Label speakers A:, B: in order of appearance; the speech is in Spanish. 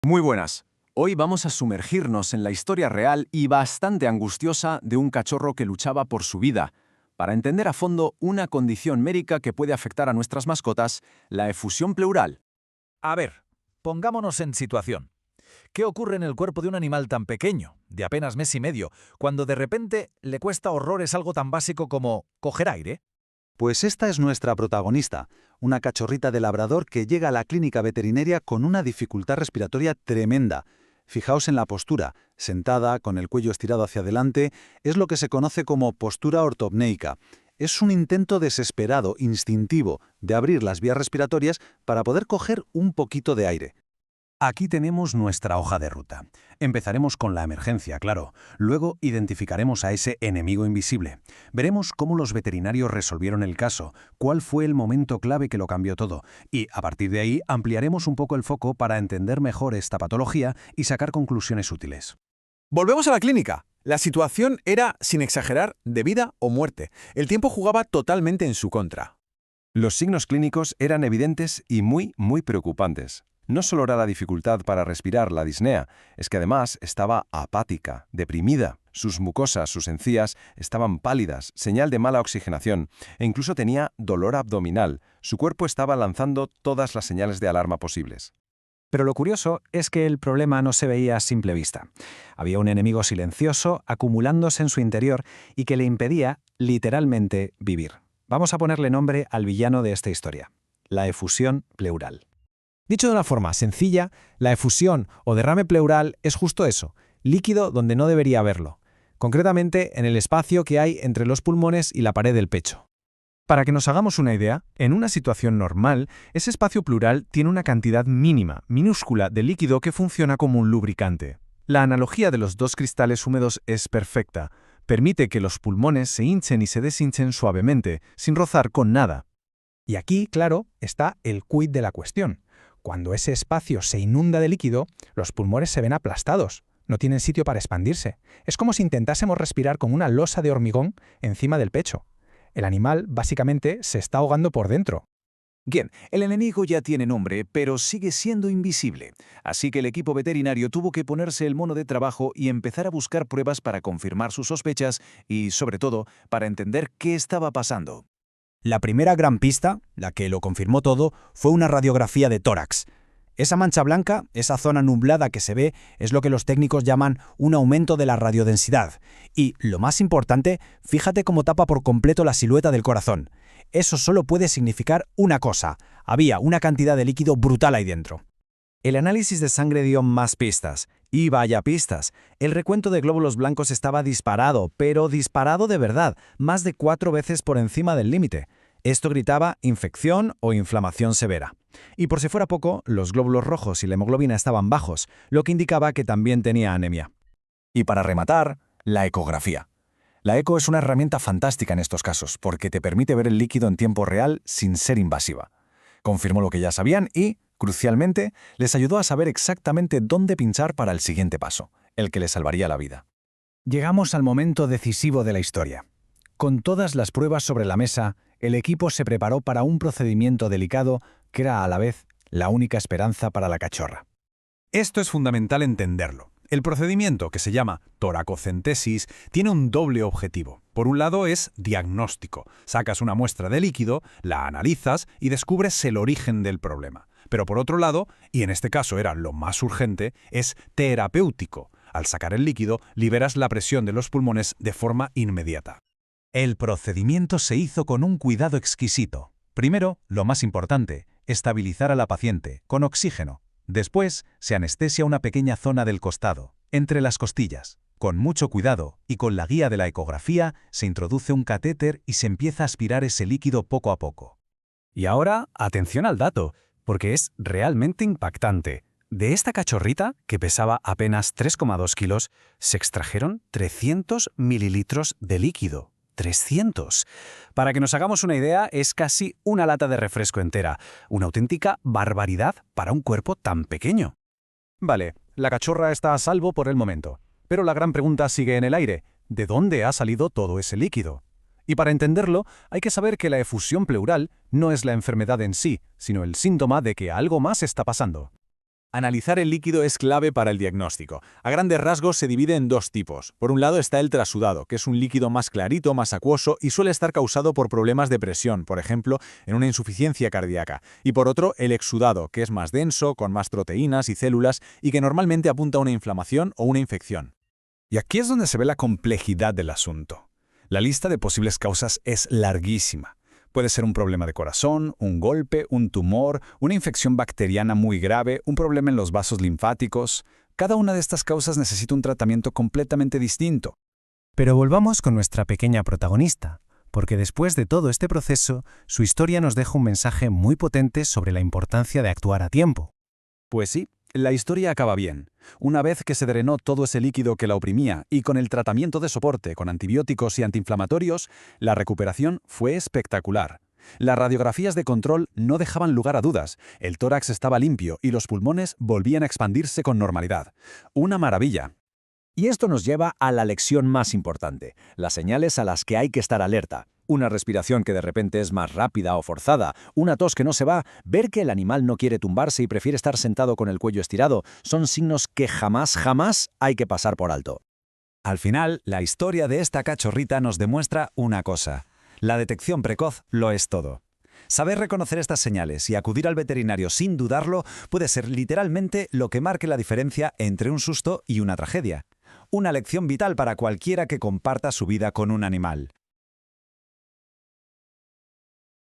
A: Muy buenas. Hoy vamos a sumergirnos en la historia real y bastante angustiosa de un cachorro que luchaba por su vida, para entender a fondo una condición médica que puede afectar a nuestras mascotas, la efusión pleural.
B: A ver, pongámonos en situación. ¿Qué ocurre en el cuerpo de un animal tan pequeño, de apenas mes y medio, cuando de repente le cuesta horrores algo tan básico como coger aire?
C: Pues esta es nuestra protagonista, una cachorrita de labrador que llega a la clínica veterinaria con una dificultad respiratoria tremenda. Fijaos en la postura, sentada, con el cuello estirado hacia adelante, es lo que se conoce como postura ortopneica. Es un intento desesperado, instintivo, de abrir las vías respiratorias para poder coger un poquito de aire.
D: Aquí tenemos nuestra hoja de ruta. Empezaremos con la emergencia, claro. Luego identificaremos a ese enemigo invisible. Veremos cómo los veterinarios resolvieron el caso, cuál fue el momento clave que lo cambió todo. Y, a partir de ahí, ampliaremos un poco el foco para entender mejor esta patología y sacar conclusiones útiles.
A: Volvemos a la clínica. La situación era, sin exagerar, de vida o muerte. El tiempo jugaba totalmente en su contra.
E: Los signos clínicos eran evidentes y muy preocupantes. No solo era la dificultad para respirar, la disnea, es que además estaba apática, deprimida. Sus mucosas, sus encías, estaban pálidas, señal de mala oxigenación, e incluso tenía dolor abdominal. Su cuerpo estaba lanzando todas las señales de alarma posibles.
F: Pero lo curioso es que el problema no se veía a simple vista. Había un enemigo silencioso acumulándose en su interior y que le impedía, literalmente, vivir. Vamos a ponerle nombre al villano de esta historia: la efusión pleural.
G: Dicho de una forma sencilla, la efusión o derrame pleural es justo eso, líquido donde no debería haberlo, concretamente en el espacio que hay entre los pulmones y la pared del pecho.
H: Para que nos hagamos una idea, en una situación normal, ese espacio pleural tiene una cantidad mínima, minúscula, de líquido que funciona como un lubricante. La analogía de los dos cristales húmedos es perfecta. Permite que los pulmones se hinchen y se deshinchen suavemente, sin rozar con nada.
G: Y aquí, claro, está el quid de la cuestión. Cuando ese espacio se inunda de líquido, los pulmones se ven aplastados, no tienen sitio para expandirse. Es como si intentásemos respirar con una losa de hormigón encima del pecho. El animal, básicamente, se está ahogando por dentro.
B: Bien, el enemigo ya tiene nombre, pero sigue siendo invisible. Así que el equipo veterinario tuvo que ponerse el mono de trabajo y empezar a buscar pruebas para confirmar sus sospechas y, sobre todo, para entender qué estaba pasando.
I: La primera gran pista, la que lo confirmó todo, fue una radiografía de tórax. Esa mancha blanca, esa zona nublada que se ve, es lo que los técnicos llaman un aumento de la radiodensidad. Y, lo más importante, fíjate cómo tapa por completo la silueta del corazón. Eso solo puede significar una cosa: había una cantidad de líquido brutal ahí dentro.
D: El análisis de sangre dio más pistas. Y vaya pistas. El recuento de glóbulos blancos estaba disparado, pero disparado de verdad, más de 4 veces por encima del límite. Esto gritaba infección o inflamación severa. Y por si fuera poco, los glóbulos rojos y la hemoglobina estaban bajos, lo que indicaba que también tenía anemia.
A: Y para rematar, la ecografía. La eco es una herramienta fantástica en estos casos, porque te permite ver el líquido en tiempo real sin ser invasiva. Confirmó lo que ya sabían y, crucialmente, les ayudó a saber exactamente dónde pinchar para el siguiente paso, el que les salvaría la vida.
I: Llegamos al momento decisivo de la historia. Con todas las pruebas sobre la mesa, el equipo se preparó para un procedimiento delicado que era a la vez la única esperanza para la cachorra.
D: Esto es fundamental entenderlo. El procedimiento, que se llama toracocentesis, tiene un doble objetivo. Por un lado es diagnóstico. Sacas una muestra de líquido, la analizas y descubres el origen del problema. Pero por otro lado, y en este caso era lo más urgente, es terapéutico. Al sacar el líquido, liberas la presión de los pulmones de forma inmediata.
H: El procedimiento se hizo con un cuidado exquisito. Primero, lo más importante, estabilizar a la paciente, con oxígeno. Después, se anestesia una pequeña zona del costado, entre las costillas. Con mucho cuidado y con la guía de la ecografía, se introduce un catéter y se empieza a aspirar ese líquido poco a poco.
F: Y ahora, atención al dato, porque es realmente impactante. De esta cachorrita, que pesaba apenas 3,2 kilos, se extrajeron 300 mililitros de líquido. 300. Para que nos hagamos una idea, es casi una lata de refresco entera. Una auténtica barbaridad para un cuerpo tan pequeño.
H: Vale, la cachorra está a salvo por el momento. Pero la gran pregunta sigue en el aire: ¿de dónde ha salido todo ese líquido? Y para entenderlo, hay que saber que la efusión pleural no es la enfermedad en sí, sino el síntoma de que algo más está pasando.
B: Analizar el líquido es clave para el diagnóstico. A grandes rasgos se divide en dos tipos. Por un lado está el trasudado, que es un líquido más clarito, más acuoso y suele estar causado por problemas de presión, por ejemplo, en una insuficiencia cardíaca. Y por otro, el exudado, que es más denso, con más proteínas y células y que normalmente apunta a una inflamación o una infección.
D: Y aquí es donde se ve la complejidad del asunto. La lista de posibles causas es larguísima. Puede ser un problema de corazón, un golpe, un tumor, una infección bacteriana muy grave, un problema en los vasos linfáticos. Cada una de estas causas necesita un tratamiento completamente distinto.
F: Pero volvamos con nuestra pequeña protagonista, porque después de todo este proceso, su historia nos deja un mensaje muy potente sobre la importancia de actuar a tiempo.
B: Pues sí, la historia acaba bien. Una vez que se drenó todo ese líquido que la oprimía y con el tratamiento de soporte con antibióticos y antiinflamatorios, la recuperación fue espectacular. Las radiografías de control no dejaban lugar a dudas, el tórax estaba limpio y los pulmones volvían a expandirse con normalidad. ¡Una maravilla!
A: Y esto nos lleva a la lección más importante, las señales a las que hay que estar alerta. Una respiración que de repente es más rápida o forzada, una tos que no se va, ver que el animal no quiere tumbarse y prefiere estar sentado con el cuello estirado, son signos que jamás hay que pasar por alto.
C: Al final, la historia de esta cachorrita nos demuestra una cosa. La detección precoz lo es todo. Saber reconocer estas señales y acudir al veterinario sin dudarlo puede ser literalmente lo que marque la diferencia entre un susto y una tragedia. Una lección vital para cualquiera que comparta su vida con un animal.